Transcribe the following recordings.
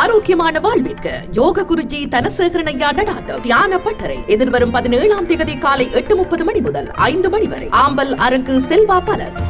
ஆரோக்கியமான வாழ்விற்கு யோக குருஜி தனசேகரனையா நடாத்த தியான பட்டறை எதிர்வரும் 17ஆம் தேதி காலை 8:30 மணி முதல் 5 மணி வரை ஆம்பல் அரங்கு செல்வா பலஸ்.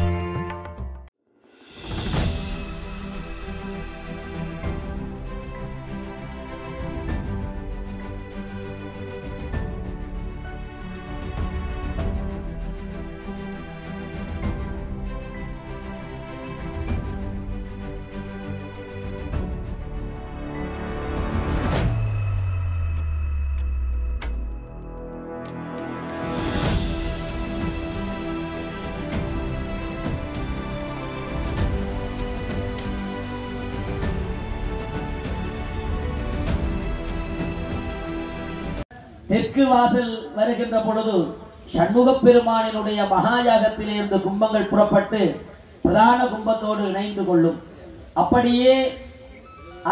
தெற்கு வாசல் வருகின்ற பொழுது சண்முகப் பெருமானினுடைய மகாயாகத்திலே இருந்து கும்பங்கள் புறப்பட்டு பிரதான கும்பத்தோடு இணைந்து கொள்ளும். அப்படியே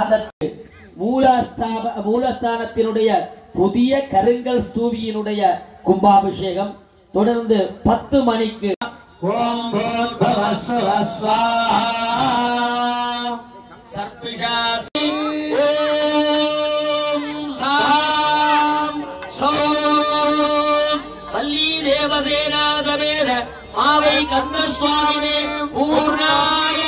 அந்த மூலஸ்தானத்தினுடைய புதிய கருங்கல் ஸ்தூபியினுடைய கும்பாபிஷேகம் தொடர்ந்து 10 மணிக்கு தேவசேனா சமேத மாவை கந்த சுவாமினே பூர்ணாய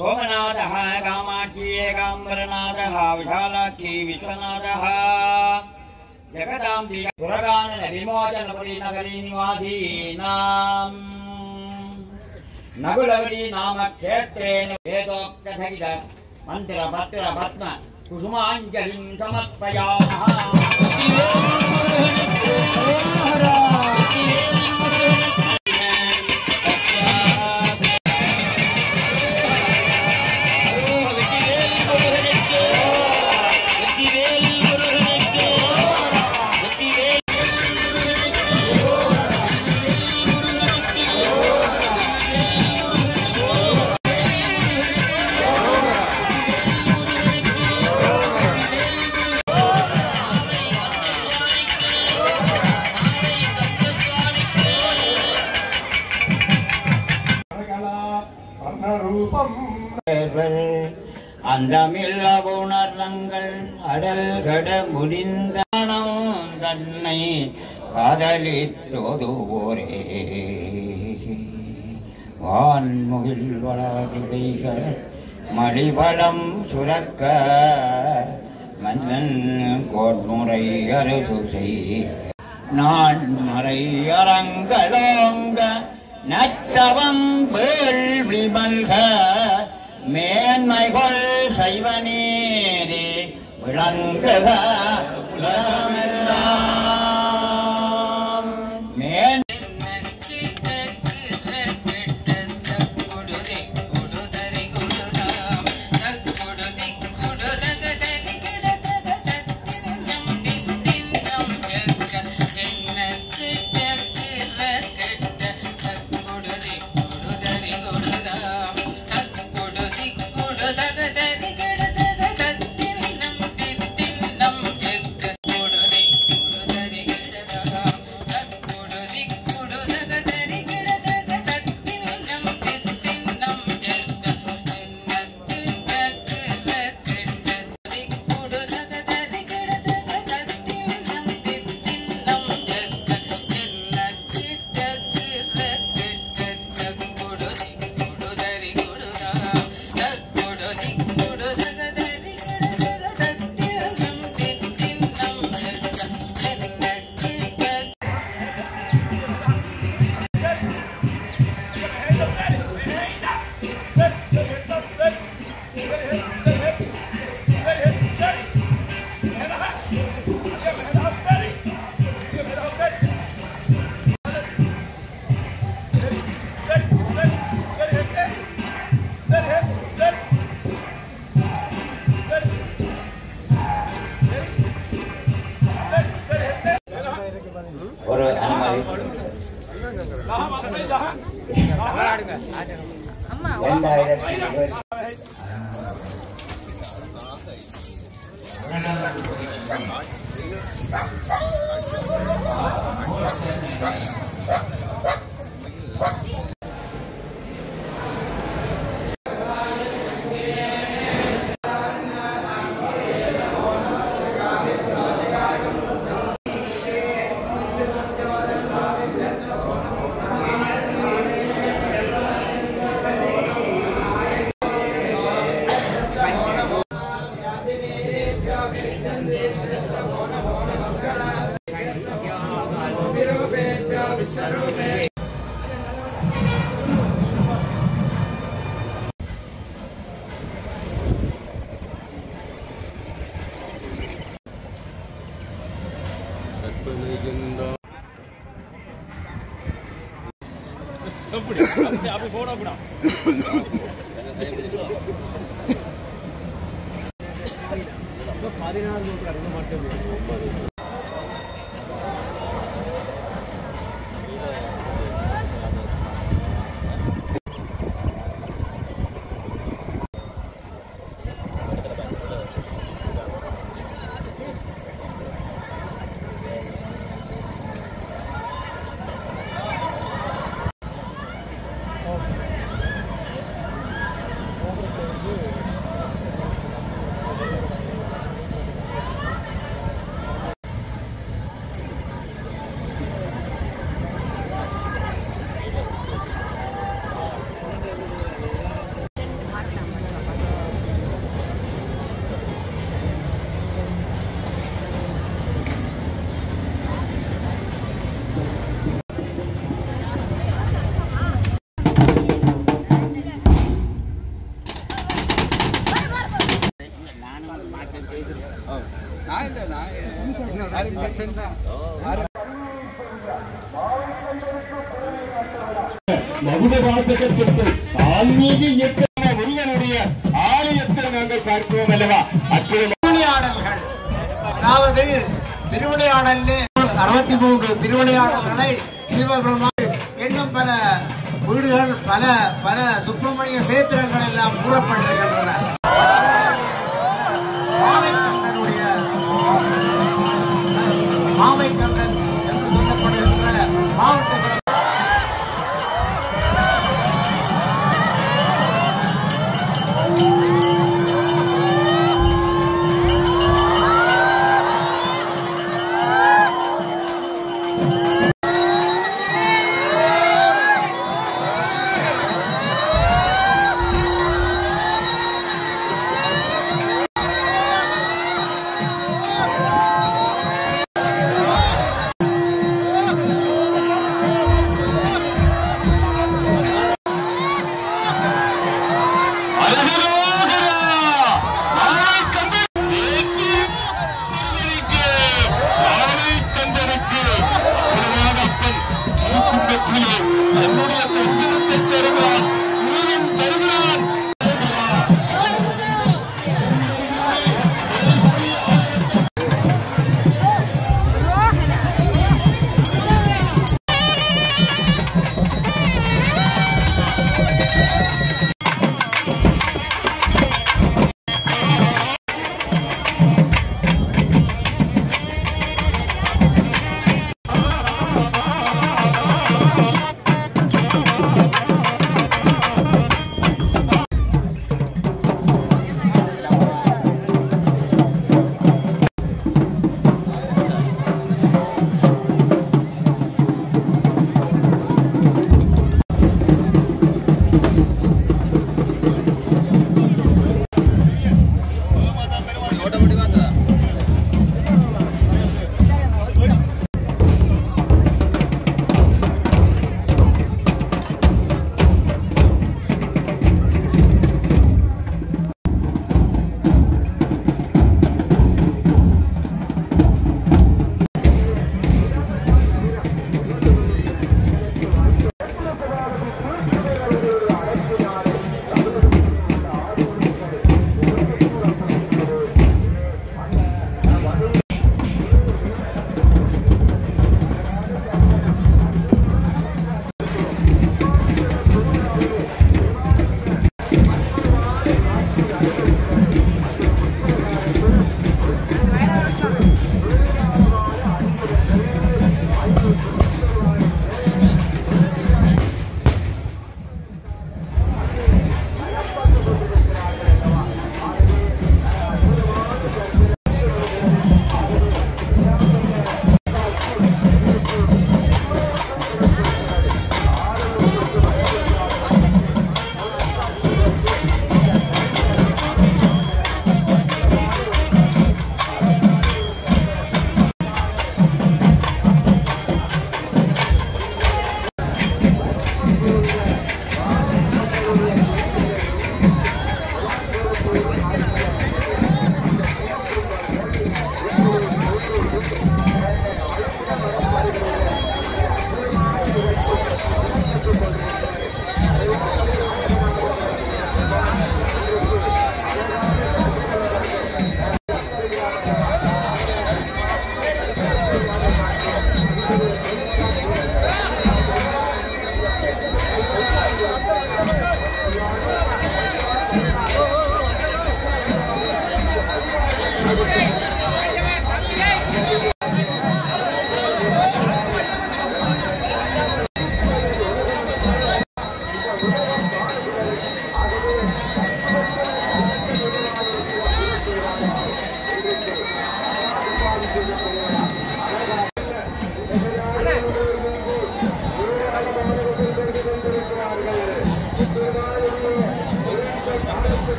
सोमनाथः कामाक्षी एकाम्बरनाथः विशालाक्षी विश्वनाथः जगदाम्बि पुरगानन विमोचनपुरी नगरी निवासीनाम् नकुलवरी नाम क्षेत्रेण वेदोक्तधरित मंत्र पत्र पद्म कुसुमाञ्जलिं समर्पयामः। அந்தமில்ல உணர்ந்தங்கள் அடல் கட முடிந்தானம் தன்னை காதலித்தோதுவோரே வான்முகில் வளாதிடைக மடிவளம் சுரக்க மன்னன் கோட்முறை அரசு செய் நான் மறை அரங்கலோங்க நற்றவம் வேள்வி மல்க மேன்மைகள் சைவநீதி விளங்குக உலகமெல்லாம் மேன் மகுட வாசகத்திற்கு ஆன்மீக இயக்கமான முருகனுடைய ஆலயத்தை நாங்கள் பார்க்கிறோம் அல்லவா? திருவிளையாடல்கள், அதாவது திருவிளையாடலில் 63 திருவிளையாடல்களை சிவபெருமான் இன்னும் பல வீடுகள், பல பல சுப்பிரமணிய சேத்திரங்கள் எல்லாம் கூறப்பட்டிருக்கின்றன. மாவைக்கண்ணன் என்று சொல்லப்படுகின்ற மாவட்டங்கள்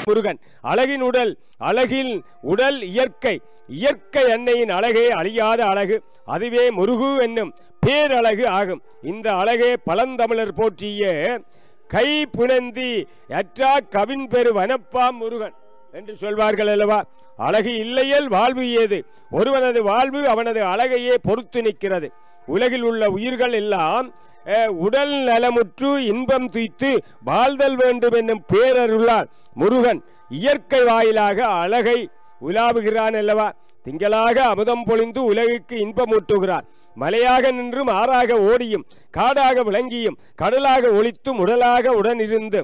முருகன் அழகின் உடல், அழகில் உடல் இயற்கை, இயற்கை அன்னையின் அழகே அழியாத அழகு, அதுவே முருகு என்னும் பேரழகு ஆகும். இந்த அழகே பழந்தமிழர் போற்றிய கை புணந்தி அற்றா கவின் பெரு வனப்பாம் முருகன் என்று சொல்வார்கள் அல்லவா. அழகு இல்லையல் வாழ்வு ஏது, ஒருவனது வாழ்வு அவனது அழகையே பொறுத்து நிற்கிறது. உலகில் உள்ள உயிர்கள் எல்லாம் உடல் நலமுற்று இன்பம் துய்த்து வாழ்தல் வேண்டும் என்னும் பேரருளால் முருகன் இயற்கை வாயிலாக அழகை உலாவுகிறான் அல்லவா. திங்களாக அமுதம் பொழிந்து உலகுக்கு இன்பமூட்டுகிறான். மலையாக நின்றும் ஆறாக ஓடியும் காடாக விளங்கியும் கடலாக ஒளித்தும் உடலாக உடனிருந்து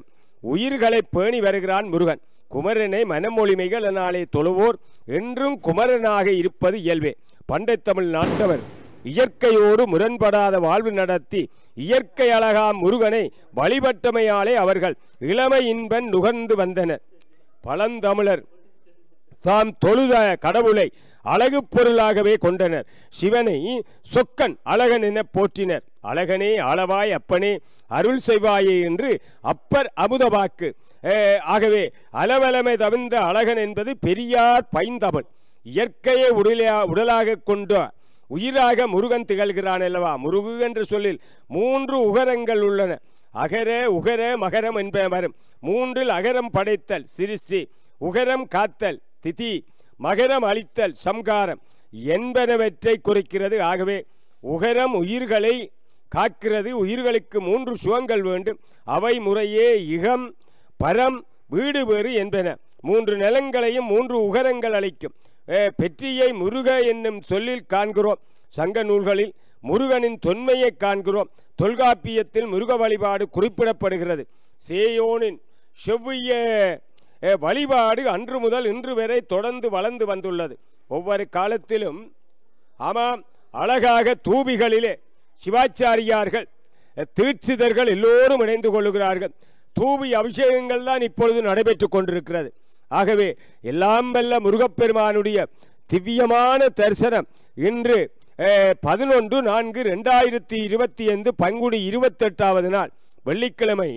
உயிர்களை பேணி வருகிறான் முருகன். குமரனை மனமொழிமைகளினாலே தொழுவோர் என்றும் குமரனாக இருப்பது இயல்பே. பண்டை தமிழ் நாட்டவர் இயற்கையோடு முரண்படாத வாழ்வு நடத்தி இயற்கை அழகாம் முருகனை வழிபட்டமையாலே அவர்கள் இளமை இன்பன் நுகர்ந்து வந்தனர். பழந்தமிழர் தாம் தொழுத கடவுளை அழகு பொருளாகவே கொண்டனர். சிவனை சொக்கன் அழகன் என போற்றினர். அழகனே ஆளவாய் அப்பனே அருள் செய்வாயே என்று அப்பர் அமுதவாக்கு. ஆகவே அளவலமை தவிர்ந்த அழகன் என்பது பெரியார் பைந்தமிழ். இயற்கையை உடலாக கொண்ட உயிராக முருகன் திகழ்கிறான் அல்லவா. முருகு என்ற சொல்லில் 3 உகரங்கள் உள்ளன. அகர உகர மகரம் என்பன வரும். 3இல் அகரம் படைத்தல் சிருஷ்டி, உகரம் காத்தல் திதி, மகரம் அளித்தல் சம்காரம் என்பனவற்றை குறிக்கிறது. ஆகவே உகரம் உயிர்களை காக்கிறது. உயிர்களுக்கு 3 சுகங்கள் வேண்டும். அவை முறையே இகம் பரம் வீடு வேறு என்பன. 3 நிலங்களையும் 3 உகரங்கள் அளிக்கும். பெற்றியை முருக என்னும் சொல்லில் காண்கிறோம். சங்க நூல்களில் முருகனின் தொன்மையை காண்கிறோம். தொல்காப்பியத்தில் முருக வழிபாடு குறிப்பிடப்படுகிறது. சேயோனின் செவ்விய வழிபாடு அன்று முதல் இன்று வரை தொடர்ந்து வளர்ந்து வந்துள்ளது. ஒவ்வொரு காலத்திலும் ஆமாம் அழகாக தூபிகளிலே சிவாச்சாரியார்கள் தீட்சிதர்கள் எல்லோரும் இணைந்து கொள்ளுகிறார்கள். தூபி அபிஷேகங்கள் தான் இப்பொழுது நடைபெற்றுக் கொண்டிருக்கிறது. ஆகவே எல்லாம் வல்ல முருகப்பெருமானுடைய திவ்யமான தரிசனம் இன்று 11/4/2025 பங்குனி 28வது நாள் வெள்ளிக்கிழமை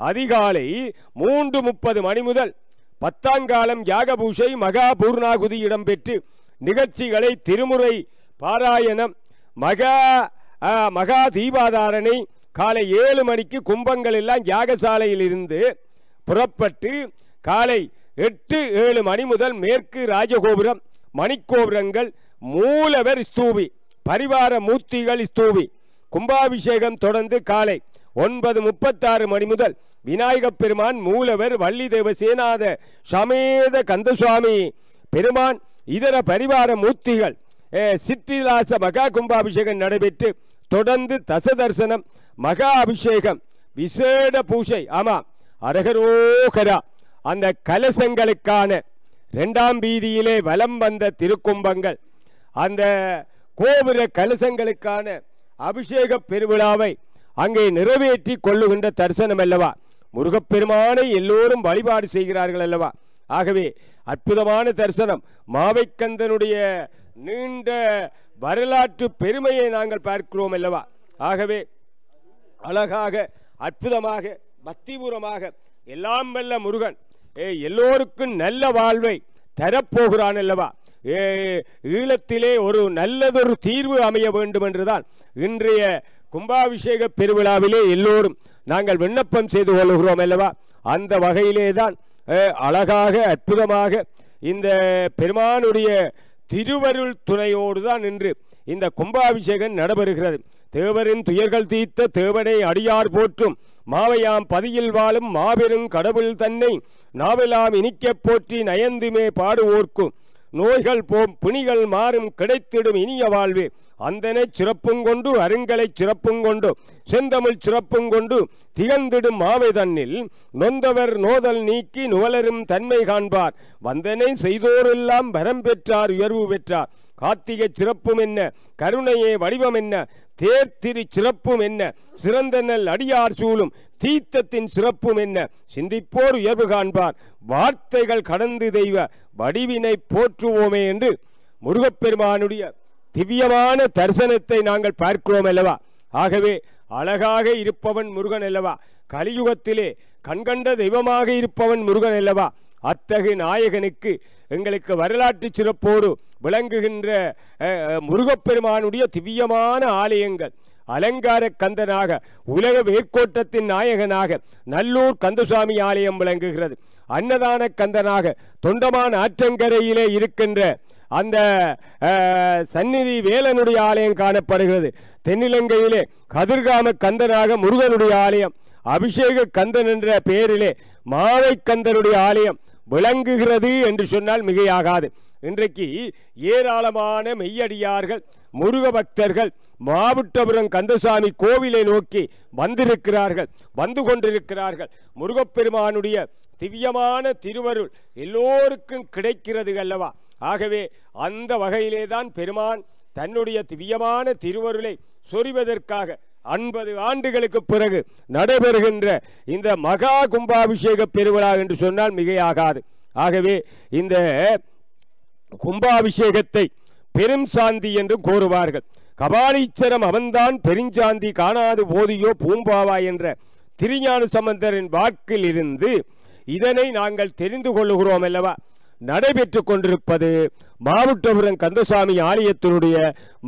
அதிகாலை 3:30 மணி முதல் 10ஆம் காலம் யாகபூஷை மகா பூர்ணாகுதி இடம்பெற்று நிகழ்ச்சிகளை திருமுறை பாராயணம் மகா தீபாதாரணை காலை 7 மணிக்கு கும்பங்கள் எல்லாம் யாகசாலையில் இருந்து புறப்பட்டு காலை 8-7 மணி முதல் மேற்கு ராஜகோபுரம் மணிக்கோபுரங்கள் மூலவர் ஸ்தூபி பரிவார மூர்த்திகள் ஸ்தூபி கும்பாபிஷேகம் தொடர்ந்து காலை 9:36 மணி முதல் விநாயகப் பெருமான் மூலவர் வள்ளி தேவசேனாத சமேத கந்தசுவாமி பெருமான் இதர பரிவார மூர்த்திகள் சிற்றிலாச மகா கும்பாபிஷேகம் நடைபெற்று தொடர்ந்து தசதர்சனம் மகா அபிஷேகம் விசேட பூஜை. ஆமாம் அரகரோகரா அந்த கலசங்களுக்கான 2ஆம் வீதியிலே வலம் வந்த திருக்கும்பங்கள் அந்த கோபுர கலசங்களுக்கான அபிஷேக பெருவிழாவை அங்கே நிறைவேற்றி கொள்ளுகின்ற தரிசனம் அல்லவா. முருகப்பெருமானை எல்லோரும் வழிபாடு செய்கிறார்கள் அல்லவா. ஆகவே அற்புதமான தரிசனம். மாவைக்கந்தனுடைய நீண்ட வரலாற்று பெருமையை நாங்கள் பார்க்கிறோம் அல்லவா. ஆகவே அழகாக அற்புதமாக பக்திபூர்வமாக எல்லாம் வல்ல முருகன் எல்லோருக்கும் நல்ல வாழ்வை தரப்போகிறான் அல்லவா. ஈழத்திலே ஒரு நல்லதொரு தீர்வு அமைய வேண்டும் என்றுதான் இன்றைய கும்பாபிஷேக பெருவிழாவிலே எல்லோரும் நாங்கள் விண்ணப்பம் செய்து கொள்கிறோம் அல்லவா. அந்த வகையிலே தான் அழகாக அற்புதமாக இந்த பெருமானுடைய திருவருள் துணையோடு தான் இன்று இந்த கும்பாபிஷேகம் நடைபெறுகிறது. தேவரின் துயர்கள் தீர்த்த தேவனை அடியார் போற்றும் மாவையாம் பதியில் வாழும் மாபெரும் கடவுள் தன்னை நாவெல்லாம் இனிக்க போற்றி நயந்துமே பாடுவோர்க்கும் நோய்கள் போம் பிணிகள் மாறும் கிடைத்திடும் இனிய வாழ்வே அந்தனை சிறப்புங்கொண்டு அருங்கலை சிறப்புங்கொண்டு செந்தமிழ் சிறப்புங்கொண்டு திகழ்ந்திடும் மாவை தன்னில் நொந்தவர் நோதல் நீக்கி நுவலரும் தன்மை காண்பார் வந்தனை செய்தோரெல்லாம் வரம் பெற்றார் உயர்வு பெற்றார் கார்த்திகை சிறப்பும் என்ன கருணையே வடிவம் என்ன தேர்த்திரு சிறப்பும் என்ன சிறந்த நல் அடியார் சூழும் தீர்த்தத்தின் சிறப்பும் என்ன சிந்திப்போர் உயர்வு காண்பார் வார்த்தைகள் கடந்து தெய்வ வடிவினை போற்றுவோமே என்று முருகப்பெருமானுடைய திவ்யமான தரிசனத்தை நாங்கள் பார்க்கிறோம் அல்லவா. ஆகவே அழகாக இருப்பவன் முருகன் அல்லவா. கலியுகத்திலே கண்கண்ட தெய்வமாக இருப்பவன் முருகன் அல்லவா. அத்தகு நாயகனுக்கு எங்களுக்கு வரலாற்று சிறப்போடு விளங்குகின்ற முருகப்பெருமானுடைய திவ்யமான ஆலயங்கள் அலங்கார கந்தனாக உலக வேர்க்கோட்டத்தின் நாயகனாக நல்லூர் கந்தசுவாமி ஆலயம் விளங்குகிறது. அன்னதான கந்தனாக தொண்டமான் ஆற்றங்கரையிலே இருக்கின்ற அந்த சந்நிதி வேலனுடைய ஆலயம் காணப்படுகிறது. தென்னிலங்கையிலே கதிர்காம கந்தனாக முருகனுடைய ஆலயம் அபிஷேக கந்தன் என்ற பெயரிலே மாவை கந்தனுடைய ஆலயம் விளங்குகிறது என்று சொன்னால் மிகையாகாது. இன்றைக்கு ஏராளமான மெய்யடியார்கள் முருக பக்தர்கள் மாவட்டபுரம் கந்தசாமி கோவிலை நோக்கி வந்திருக்கிறார்கள் வந்து கொண்டிருக்கிறார்கள். முருகப்பெருமானுடைய திவ்யமான திருவருள் எல்லோருக்கும் கிடைக்கிறது அல்லவா. ஆகவே அந்த வகையிலே தான் பெருமான் தன்னுடைய திவ்யமான திருவருளை சொரிவதற்காக 50 ஆண்டுகளுக்கு பிறகு நடைபெறுகின்ற இந்த மகா கும்பாபிஷேக பெருவிழா என்று சொன்னால் மிகையாகாது. ஆகவே இந்த கும்பாபிஷேகத்தை பெரும் சாந்தி என்று கூறுவார்கள். கபாலீச்சரம் அவன்தான் பெருஞ்சாந்தி காணாது போதியோ பூம்பாவா என்ற திருஞான சம்பந்தரின் வாக்கில் இருந்து இதனை நாங்கள் தெரிந்து கொள்ளுகிறோம் அல்லவா. நடைபெற்று கொண்டிருப்பது மாவட்டபுரம் கந்தசாமி ஆலயத்தினுடைய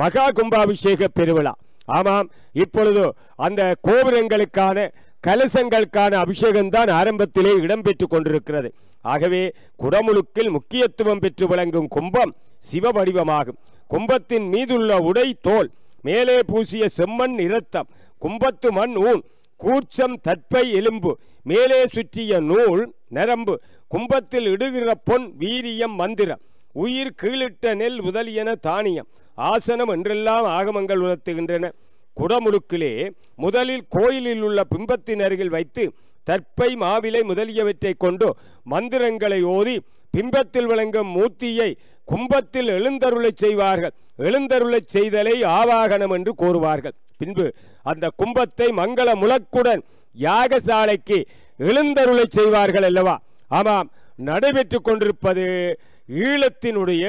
மகா கும்பாபிஷேக பெருவிழா. ஆமாம், இப்பொழுது அந்த கோபுரங்களுக்கான கலசங்களுக்கான அபிஷேகம்தான் ஆரம்பத்திலே இடம்பெற்று கொண்டிருக்கிறது. ஆகவே குடமுழுக்கில் முக்கியத்துவம் பெற்று விளங்கும் கும்பம் சிவ வடிவமாகும். கும்பத்தின் மீதுள்ள உடை தோல், மேலே பூசிய செம்மண் இரத்தம், கும்பத்து மண் ஊன், கூர்ச்சம் தற்பை எலும்பு, மேலே சுற்றிய நூல் நரம்பு, கும்பத்தில் இடுகிற பொன் வீரியம் மந்திரம், உயிர் கீழிட்ட நெல் முதலியன தானியம் ஆசனம் என்றெல்லாம் ஆகமங்கள் உணர்த்துகின்றன. குடமுழுக்கிலே முதலில் கோயிலில் உள்ள பிம்பத்தின் அருகில் வைத்து தற்பை மாவிலை முதலியவற்றை கொண்டு மந்திரங்களை ஓதி பிம்பத்தில் விளங்கும் மூர்த்தியை கும்பத்தில் எழுந்தருளச் செய்வார்கள். எழுந்தருளச் செய்தலை ஆவாகனம் என்று கூறுவார்கள். பின்பு அந்த கும்பத்தை மங்கள முழக்குடன் யாகசாலைக்கு எழுந்தருளச் செய்வார்கள் அல்லவா? ஆமாம், நடைபெற்று கொண்டிருப்பது ஈழத்தினுடைய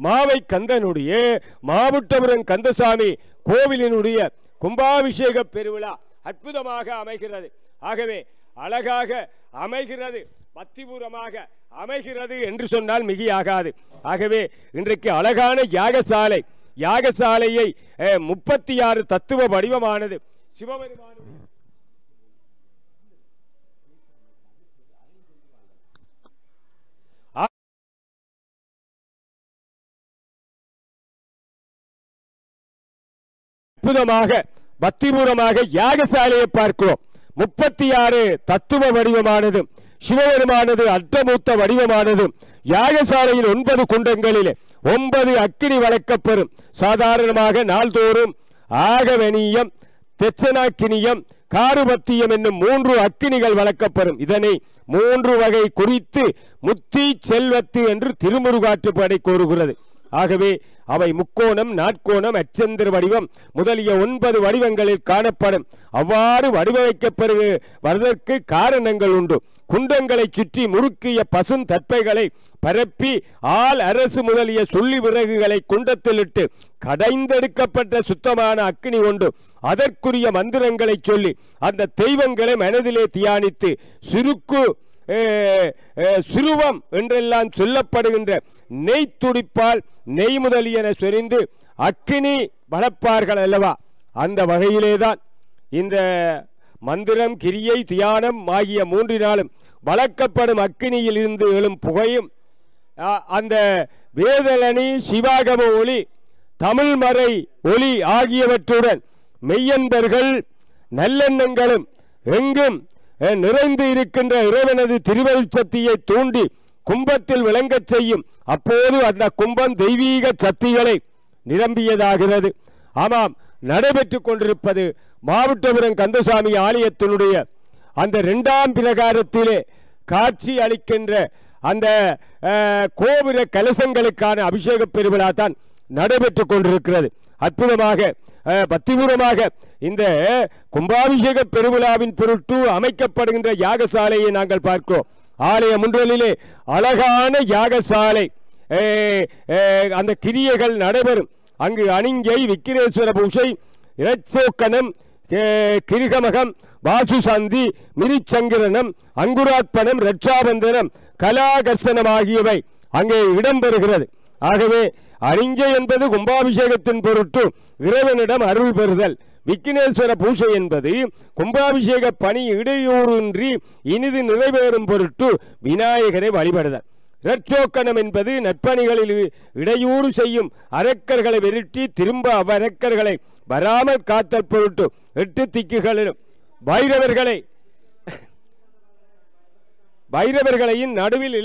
மாவை கந்தனுடைய மாவுட்டபுரம் கந்தசாமி கோவிலினுடைய கும்பாபிஷேக பெருவிழா அற்புதமாக அமைகிறது. ஆகவே அழகாக அமைகிறது, பக்திபூர்வமாக அமைகிறது என்று சொன்னால் மிகையாகாது. ஆகவே இன்றைக்கு அழகான யாகசாலையை 36 தத்துவ வடிவமானது சிவபெருமான் அற்புதமாக பக்திபூர்வமாக யாகசாலையை பார்க்கிறோம். 36 தத்துவ வடிவமானது சிவபெருமானது அட்டமூத்த வடிவமானது. யாகசாலையில் 9 குண்டங்களிலே 9 அக்கினி வளர்க்கப்பெறும். சாதாரணமாக நாள்தோறும் ஆகவனியம், தெச்சனாக்கினியம், காருபத்தியம் என்னும் 3 அக்கினிகள் வளர்க்கப்பெறும். இதனை 3 வகை குறித்து முத்தி செல்வத்து என்று திருமுருகாற்றுப்படை கூறுகிறது. ஆகவே அவை முக்கோணம், நாட்கோணம், அச்சந்திர வடிவம் முதலிய 9 வடிவங்களில் காணப்படும். அவ்வாறு வடிவமைக்கப்படுவதற்கு காரணங்கள் உண்டு. குண்டங்களை சுற்றி முறுக்கிய பசும் தற்பைகளை பரப்பி ஆள் அரசு முதலிய சொல்லி விறகுகளை குண்டத்தில் இட்டு கடைந்தெடுக்கப்பட்ட சுத்தமான அக்கினி கொண்டு அதற்குரிய மந்திரங்களை சொல்லி அந்த தெய்வங்களை மனதிலே தியானித்து சுருவம் என்றெல்லாம் சொல்லப்படுகின்ற நெய் துடிப்பால் நெய் முதலியன சொரிந்து அக்கினி வளர்ப்பார்கள் அல்லவா? அந்த வகையிலேதான் இந்த மந்திரம், கிரியை, தியானம் ஆகிய 3 வளர்க்கப்படும் அக்கினியில் இருந்து எழும் புகையும் அந்த வேதலனி, சிவாகம ஒளி, தமிழ்மறை ஒளி ஆகியவற்றுடன் மெய்யன்பர்கள் நல்லெண்ணங்களும் எங்கும் நிறைந்து இருக்கின்ற இறைவனது திருவருட்சக்தியை தூண்டி கும்பத்தில் விளங்கச் செய்யும். அப்போது அந்த கும்பம் தெய்வீக சக்திகளை நிரம்பியதாகிறது. ஆமாம், நடைபெற்று கொண்டிருப்பது மாவுட்டபுரம் கந்தசாமி ஆலயத்தினுடைய அந்த 2ஆம் பிரகாரத்திலே காட்சி அளிக்கின்ற அந்த கோபுர கலசங்களுக்கான அபிஷேக பெருவிழா தான் நடைபெற்று கொண்டிருக்கிறது. அற்புதமாக பக்திபூர்வமாக இந்த கும்பாபிஷேக பெருவிழாவின் பொருட்டு அமைக்கப்படுகின்ற யாகசாலையை நாங்கள் பார்க்கிறோம். ஆலய முன்றலிலே அழகான யாகசாலை அந்த கிரியைகள் நடைபெறும். அங்கு அணிங்கை, விக்கிரேஸ்வர பூசை, இரட்சோக்கனம், கிருகமகம், வாசுசந்தி, மிரிச்சங்கிரணம், அங்குரார்ப்பணம், ரட்சாபந்தனம், கலாகர்ஷனம் ஆகியவை அங்கே இடம்பெறுகிறது. ஆகவே அணிஞ்சை என்பது கும்பாபிஷேகத்தின் பொருட்டு இறைவனிடம் அருள் பெறுதல். விக்கினேஸ்வர பூசை என்பது கும்பாபிஷேக பணி இடையூறின்றி இனிது நிறைவேறும் பொருட்டு விநாயகரை வழிபடுதல். இரட்சோக்கனம் என்பது நற்பணிகளில் இடையூறு செய்யும் அரக்கர்களை விரட்டி திரும்ப அவ்வரக்கர்களை வராமல் காத்தல் பொருட்டு 8 திக்குகளிலும் பைரவர்களையும் நடுவில்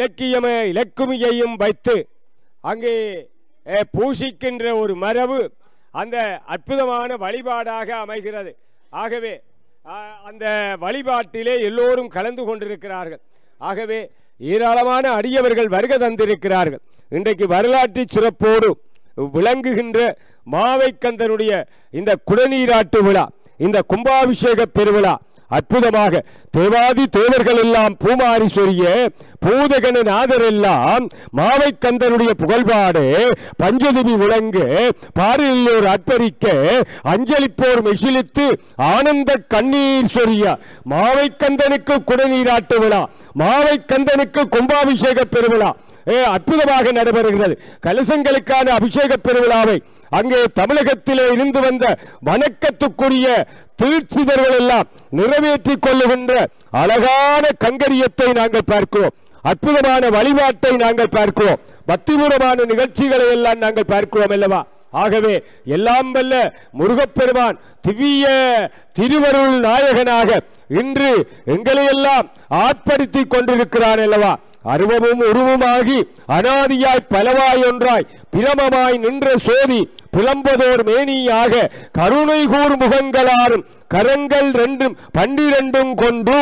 இலக்குமியையும் வைத்து அங்கே பூசிக்கின்ற ஒரு மரபு அந்த அற்புதமான வழிபாடாக அமைகிறது. ஆகவே அந்த வழிபாட்டிலே எல்லோரும் கலந்து கொண்டிருக்கிறார்கள். ஆகவே ஏராளமான அடியவர்கள் வருகை தந்திருக்கிறார்கள். இன்றைக்கு வரலாற்று சிறப்போடு விளங்குகின்ற மாவைக்கந்தனுடைய இந்த குடநீராட்டு விழா, இந்த கும்பாபிஷேக பெருவிழா அற்புதமாக தேவாதி தேவர்கள் எல்லாம் பூமாரி சொரிய பூதகன நாதர் எல்லாம் மாவைக்கந்தனுடைய புகழ்பாடு பஞ்சதிபி விளங்கு பாரில்லோர் அற்பரிக்க அஞ்சலிப்போர் மெசிலித்து ஆனந்த கண்ணீர் சொரிய மாவைக்கந்தனுக்கு குடநீராட்டு விழா, மாவைக்கந்தனுக்கு கும்பாபிஷேக பெருவிழா அற்புதமாக நடைபெறுகிறது. கலசங்களுக்கான அபிஷேக பெருவிழாவை அங்கே தமிழகத்திலே இருந்து வந்த வணக்கத்துக்குரிய தீட்சிதர்கள் எல்லாம் நிறைவேற்றிக் கொள்ளுகின்ற அழகான கங்கரியத்தை நாங்கள் பார்க்கிறோம். அற்புதமான வழிபாட்டை நாங்கள் பார்க்கிறோம். பக்திபூர்வமான நிகழ்ச்சிகளை எல்லாம் நாங்கள் பார்க்கிறோம் அல்லவா? ஆகவே எல்லாம் வல்ல முருகப்பெருமான் திவ்ய திருவருள் நாயகனாக இன்று எங்களை எல்லாம் ஆட்படுத்திக் கொண்டிருக்கிறான் அல்லவா? அருவமும் உருவமாகி அனாதியாய் பலவாய் ஒன்றாய் பிரமமாய் நின்ற சோதி புலம்பதோர் மேனியாக கருணை கூர் முகங்களாரும் கரங்கள் 12 கொண்டு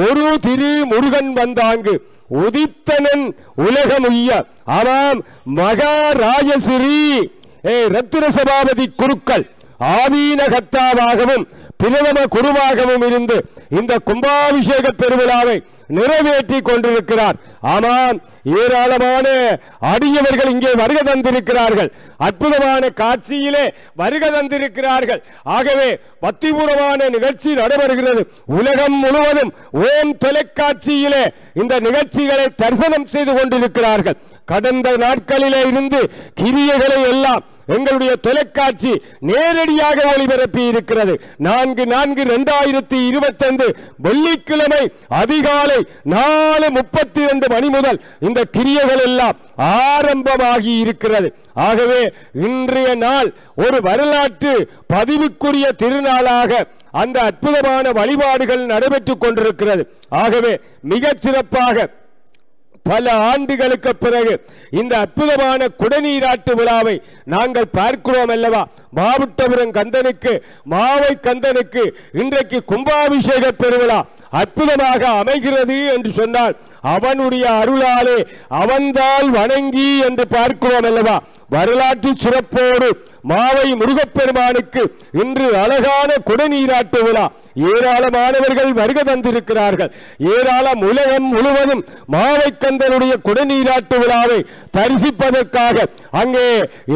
ஒரு திரு முருகன் வந்தாங்கு உதித்தனன் உலகமுய்ய ஆமாம் மகாராஜஸ்ரீ ரத்தின சபாபதி குருக்கள் ஆதீன கத்தாவாகவும் பிரதம குருவாகவும் இருந்து இந்த கும்பாபிஷேக பெருவிழாவை நிறைவேற்றி கொண்டிருக்கிறார். ஆமாம், ஏராளமான அடியவர்கள் இங்கே வருகை தந்திருக்கிறார்கள். அற்புதமான காட்சியிலே வருகை தந்திருக்கிறார்கள். ஆகவே பக்திபூர்வமான நிகழ்ச்சி நடைபெறுகிறது. உலகம் முழுவதும் ஓம் தொலைக்காட்சியிலே இந்த நிகழ்ச்சிகளை தரிசனம் செய்து கொண்டிருக்கிறார்கள். கடந்த நாட்களிலே இருந்து கிரியைகளை எல்லாம் எங்களுடைய தொலைக்காட்சி நேரடியாக ஒளிபரப்பி இருக்கிறது. 4/4/2025 வெள்ளிக்கிழமை அதிகாலை 4:32 மணி முதல் இந்த கிரியைகள் எல்லாம் ஆரம்பமாகி இருக்கிறது. ஆகவே இன்றைய நாள் ஒரு வரலாற்று பதிவுக்குரிய திருநாளாக அந்த அற்புதமான வழிபாடுகள் நடைபெற்றுக் கொண்டிருக்கிறது. ஆகவே மிகச் சிறப்பாக பல ஆண்டுகளுக்கு பிறகு இந்த அற்புதமான குடநீராட்டு விழாவை நாங்கள் பார்க்கிறோம் அல்லவா. மாவட்டபுரம் கந்தனுக்கு மாவை கந்தனுக்கு இன்றைக்கு கும்பாபிஷேக பெருவிழா அற்புதமாக அமைகிறது என்று சொன்னால் அவனுடைய அருளாலே அவன்தால் வணங்கி என்று பார்க்கிறோம் அல்லவா. வரலாற்று சிறப்போடு மாவை முருகப்பெருமானுக்கு இன்று அழகான குடநீராட்டு விழா ஏராளமானவர்கள் வருகை தந்திருக்கிறார்கள். ஏராளம் உலகம் முழுவதும் மாவை கந்தனுடைய குடநீராட்டு விழாவை தரிசிப்பதற்காக அங்கே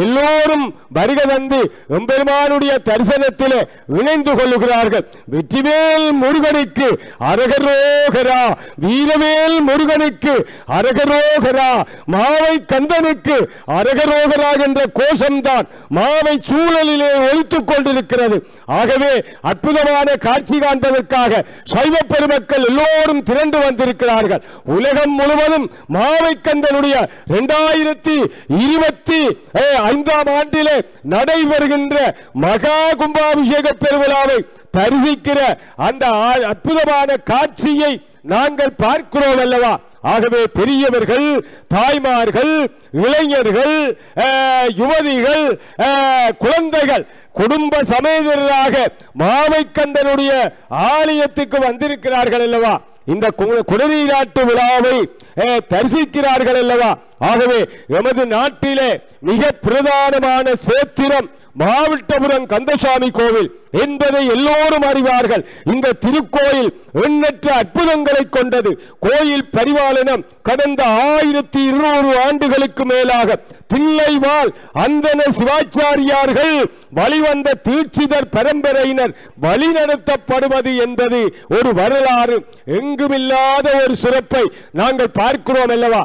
எல்லோரும் வருகை தந்து எம்பெருமானுடைய தரிசனத்திலே இணைந்து கொள்ளுகிறார்கள். வெற்றிவேல் முருகனுக்கு அரகரோகரா, வீரவேல் முருகனுக்கு அரகரோகரா, மாவை கந்தனுக்கு அரகரோகரா என்ற கோஷம்தான் மாவை சூழலிலே ஒலித்துக் கொண்டிருக்கிறது. ஆகவே அற்புதமான காட்சி காண்பதற்காக சைவ பெருமக்கள் எல்லோரும் திரண்டு வந்திருக்கிறார்கள். உலகம் முழுவதும் மாவை கந்தனுடைய 2025 ஆண்டிலே நடைபெறுகின்ற மகா கும்பாபிஷேக பெருவிழாவை தரிசிக்கிற அந்த அற்புதமான காட்சியை நாங்கள் பார்க்கிறோம் அல்லவா. ஆகவே பெரியவர்கள், தாய்மார்கள், இளைஞர்கள், யுவதிகள், குழந்தைகள் குடும்ப சமேதராக மாவை கந்தனுடைய ஆலயத்துக்கு வந்திருக்கிறார்கள் அல்லவா. இந்த குடநீராட்டு விழாவை தரிசிக்கிறார்கள் அல்லவா. ஆகவே எமது நாட்டிலே மிக பிரதானமான சேத்திரம் மாவட்டபுரம் கந்தசாமி கோவில் என்பதை எல்லோரும் அறிவார்கள். இந்த திருக்கோயில் எண்ணற்ற அற்புதங்களை கொண்டது. கோயில் பரிபாலனம் கடந்த 1200 ஆண்டுகளுக்கு மேலாக தில்லைவாழ் அந்தன சிவாச்சாரியார்கள் வழிவந்த தீட்சிதர் பரம்பரையினர் வழிநடத்தப்படுவது என்பது ஒரு வரலாறு. எங்குமில்லாத ஒரு சிறப்பை நாங்கள் பார்க்கிறோம் அல்லவா.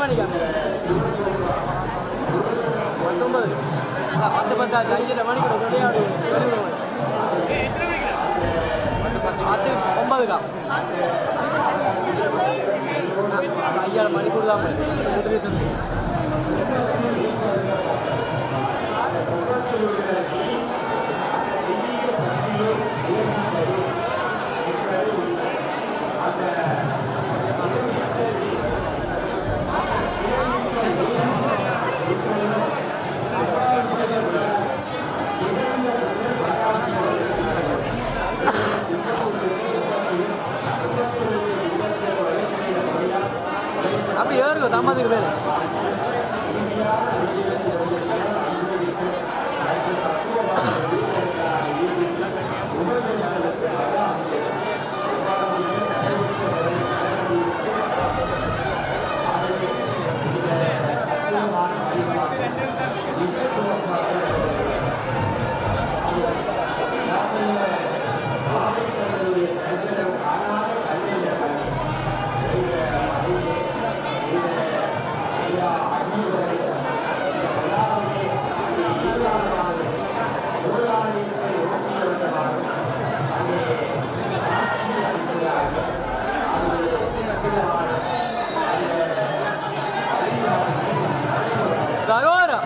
மணிக்கா 19 10 5 மணிக்கு விளையாடு 9க்கா ஐயா மணிக்கூட தான் அப்படி ஏறுங்க தாமதுக்கு பேர் agora!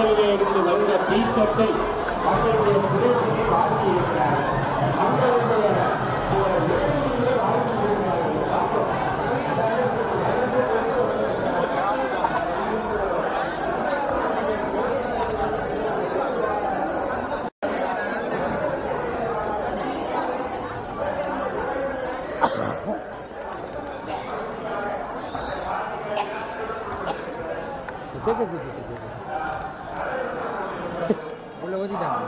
கடலிலே இருந்து வந்த தீர்த்தத்தை மக்களுடைய சுரேஷனை வாழ்த்தியிருக்கிறார். மக்களுடைய உள்ள ஓதிட்டாங்க.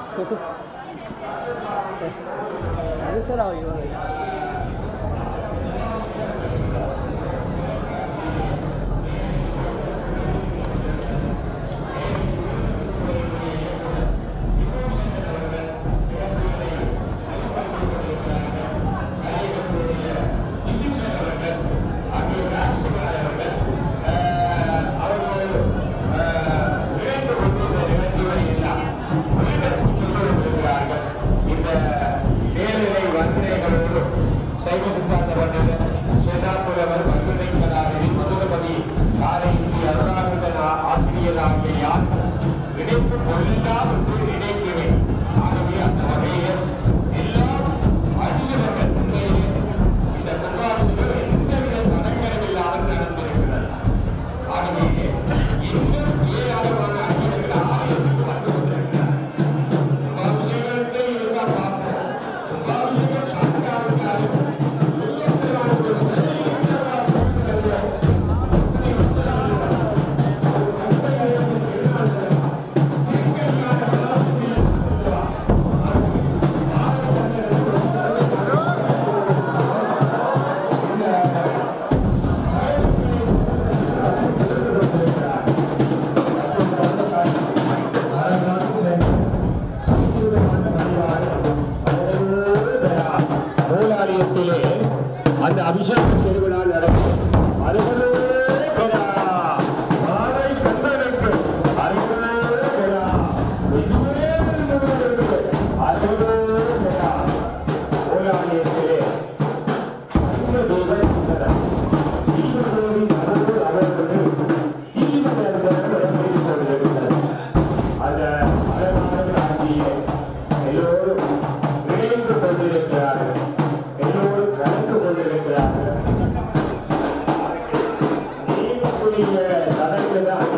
அது சார் அவங்க அந்த அபிஷேக திருவிழா நடக்கும். அந்த அழகான காட்சியை எல்லோரும் நினைந்து கொண்டிருக்கிறார்கள். எல்லோரும் கலந்து கொண்டிருக்கிறார்கள். நீங்களுடைய தடங்களை